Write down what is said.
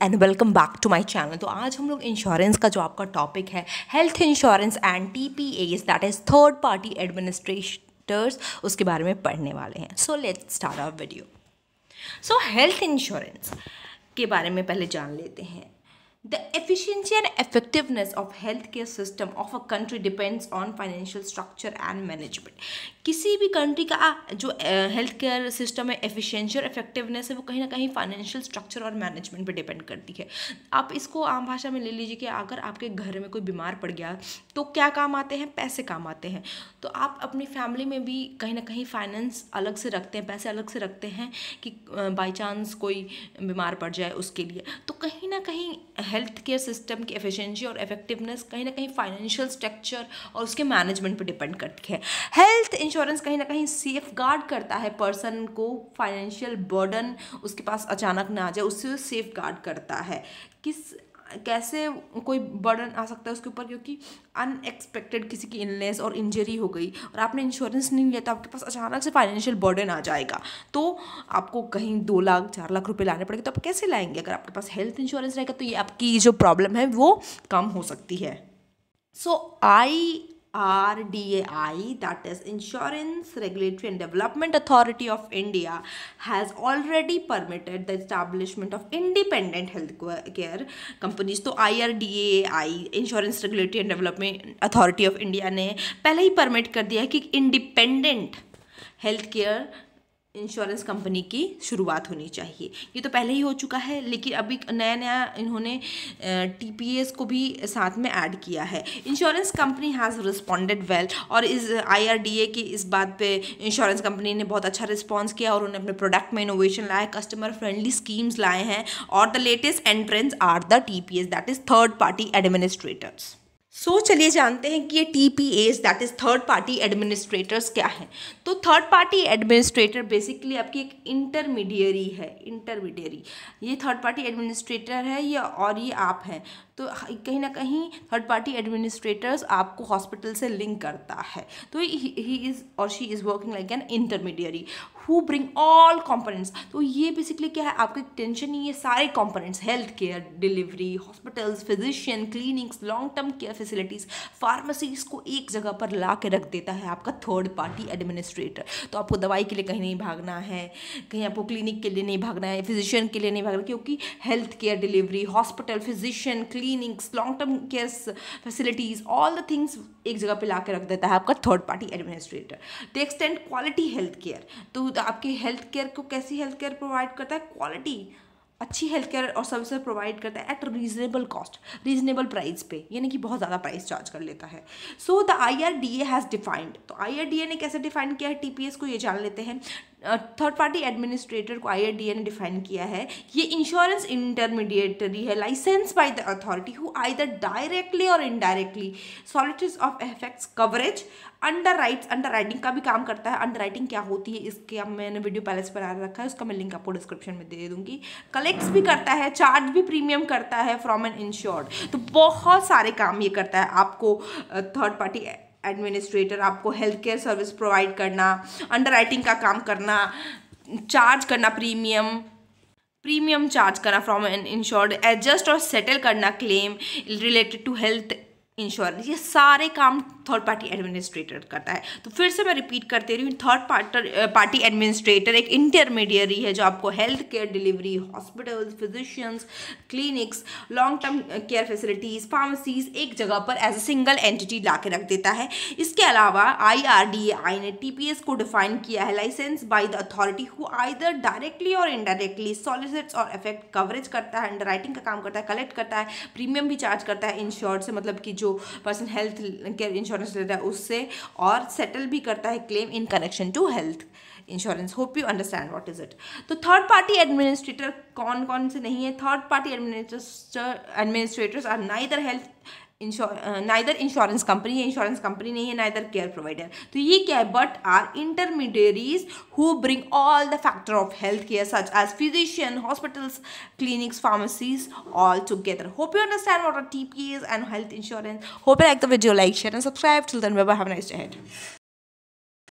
And welcome back to my channel. तो आज हम लोग इंश्योरेंस का जो आपका टॉपिक है health insurance and TPAs that is third party administrators उसके बारे में पढ़ने वाले हैं। So let's start our video. So health insurance के बारे में पहले जान लेते हैं। The efficiency and effectiveness of healthcare system of a country depends on financial structure and management. किसी भी कंट्री का जो हेल्थ केयर सिस्टम है, एफिशिएंसी और इफेक्टिवनेस है, वो कहीं ना कहीं फाइनेंशियल स्ट्रक्चर और मैनेजमेंट पे डिपेंड करती है। आप इसको आम भाषा में ले लीजिए कि अगर आपके घर में कोई बीमार पड़ गया तो क्या काम आते हैं? पैसे काम आते हैं। तो आप अपनी फैमिली में भी कहीं ना कहीं फाइनेंस अलग से रखते हैं, पैसे अलग से रखते हैं कि बाई चांस कोई बीमार पड़ जाए उसके लिए। तो कहीं ना कहीं हेल्थ केयर सिस्टम की एफिशिएंसी और इफेक्टिवनेस कहीं ना कहीं फाइनेंशियल स्ट्रक्चर और उसके मैनेजमेंट पे डिपेंड करती है। हेल्थ इंश्योरेंस कहीं ना कहीं सेफ गार्ड करता है पर्सन को, फाइनेंशियल बर्डन उसके पास अचानक ना आ जाए उससे सेफ गार्ड करता है। कैसे कोई बर्डन आ सकता है उसके ऊपर, क्योंकि अनएक्सपेक्टेड किसी की इलनेस और इंजरी हो गई और आपने इंश्योरेंस नहीं लिया तो आपके पास अचानक से फाइनेंशियल बर्डन आ जाएगा, तो आपको कहीं 2 लाख 4 लाख रुपए लाने पड़ेंगे। तो आप कैसे लाएंगे? अगर आपके पास हेल्थ इंश्योरेंस रहेगा तो ये आपकी जो प्रॉब्लम है वो कम हो सकती है। सो IRDAI, that is Insurance Regulatory and Development Authority of India, has already permitted the establishment of independent healthcare companies. तो IRDAI Insurance Regulatory and Development Authority of India ने पहले ही परमिट कर दिया है कि independent health care insurance company की शुरुआत होनी चाहिए। ये तो पहले ही हो चुका है, लेकिन अभी नया नया इन्होंने TPAs को भी साथ में ऐड किया है। Insurance company has responded well, और इस IRDA की इस बात पे इंश्योरेंस कंपनी ने बहुत अच्छा रिस्पॉन्स किया और उन्होंने अपने प्रोडक्ट में इनोवेशन लाया, कस्टमर फ्रेंडली स्कीम्स लाए हैं। और the latest entrance are the TPAs that is third party administrators. So चलिए जानते हैं कि ये TPAs that is third party administrators क्या हैं। तो थर्ड पार्टी एडमिनिस्ट्रेटर बेसिकली आपकी एक इंटरमीडियरी है। ये थर्ड पार्टी एडमिनिस्ट्रेटर है और ये आप हैं। तो कहीं ना कहीं थर्ड पार्टी एडमिनिस्ट्रेटर्स आपको हॉस्पिटल से लिंक करता है। तो ही इज़ और she is working like an intermediary who bring all components. तो ये बेसिकली क्या है, आपकी टेंशन नहीं, ये सारे components health care delivery, hospitals, physician, clinics, long term care facilities, pharmacies को एक जगह पर ला के रख देता है आपका थर्ड पार्टी एडमिनिस्ट्रेटर। तो आपको दवाई के लिए कहीं नहीं भागना है, कहीं आपको क्लिनिक के लिए नहीं भागना है, फिजिशियन के लिए नहीं भागना, क्योंकि health care delivery, hospital, physician, clinics, long term care facilities, all the things एक जगह पे ला के रख देता है आपका थर्ड पार्टी एडमिनिस्ट्रेटर। तो एक्सटेंड क्वालिटी हेल्थ केयर, तो आपके हेल्थ केयर को कैसी हेल्थ केयर प्रोवाइड करता है? क्वालिटी, अच्छी हेल्थ केयर और सर्विसेज प्रोवाइड करता है eight reasonable cost, reasonable price पे, यानी कि बहुत ज़्यादा प्राइस चार्ज कर लेता है। So the IRDA has defined, तो IRDA ने कैसे डिफाइन किया है TPAs को, ये जान लेते हैं। थर्ड पार्टी एडमिनिस्ट्रेटर को IRDA ने डिफाइन किया है, ये इंश्योरेंस इंटरमीडिएटरी है license by the authority who either directly or indirectly solicits of effects coverage, underwriting का भी काम करता है। अंडरराइटिंग क्या होती है इसके मैंने वीडियो पहले से बना रखा है, उसका मैं लिंक आपको डिस्क्रिप्शन में दे दूंगी। कलेक्ट्स भी करता है, चार्ज भी प्रीमियम करता है फ्रॉम एन इंश्योर्ड। तो बहुत सारे काम ये करता है आपको। थर्ड पार्टी एडमिनिस्ट्रेटर आपको हेल्थ केयर सर्विस प्रोवाइड करना, अंडरराइटिंग का काम करना, चार्ज करना प्रीमियम चार्ज करना फ्रॉम एन इंश्योर्ड, एडजस्ट और सेटल करना claim related to health insurance, ये सारे काम थर्ड पार्टी एडमिनिस्ट्रेटर करता है। तो फिर से मैं रिपीट करते रही हूँ, थर्ड पार्टी एडमिनिस्ट्रेटर एक इंटरमीडियरी है जो आपको health care delivery, hospitals, physicians, clinics, long term care facilities, pharmacies एक जगह पर एज ए सिंगल एंटिटी ला के रख देता है। इसके अलावा IRDAI ने TPAs को डिफाइन किया है license by the authority who either directly or indirectly solicits or effect coverage करता है, अंडरराइटिंग का काम करता है, कलेक्ट करता है, प्रीमियम भी चार्ज करता है इंश्योर्ड से, मतलब कि जो पर्सन हेल्थ केयर इंश्योरेंस लेता है उससे, और सेटल भी करता है claim in connection to health insurance. Hope you understand what is it. तो थर्ड पार्टी एडमिनिस्ट्रेटर कौन कौन से नहीं है? Third party administrators are neither insurance company, ये इंश्योरेंस कंपनी नहीं है, नाइदर केयर प्रोवाइडर। तो ये क्या है? But are intermediaries who bring all the factor of health care such as physician, hospitals, clinics, pharmacies all together. Hope you understand what are TPAs and health insurance. Hope you like the video, like, share and subscribe. Till then, bye bye, have a nice day ahead.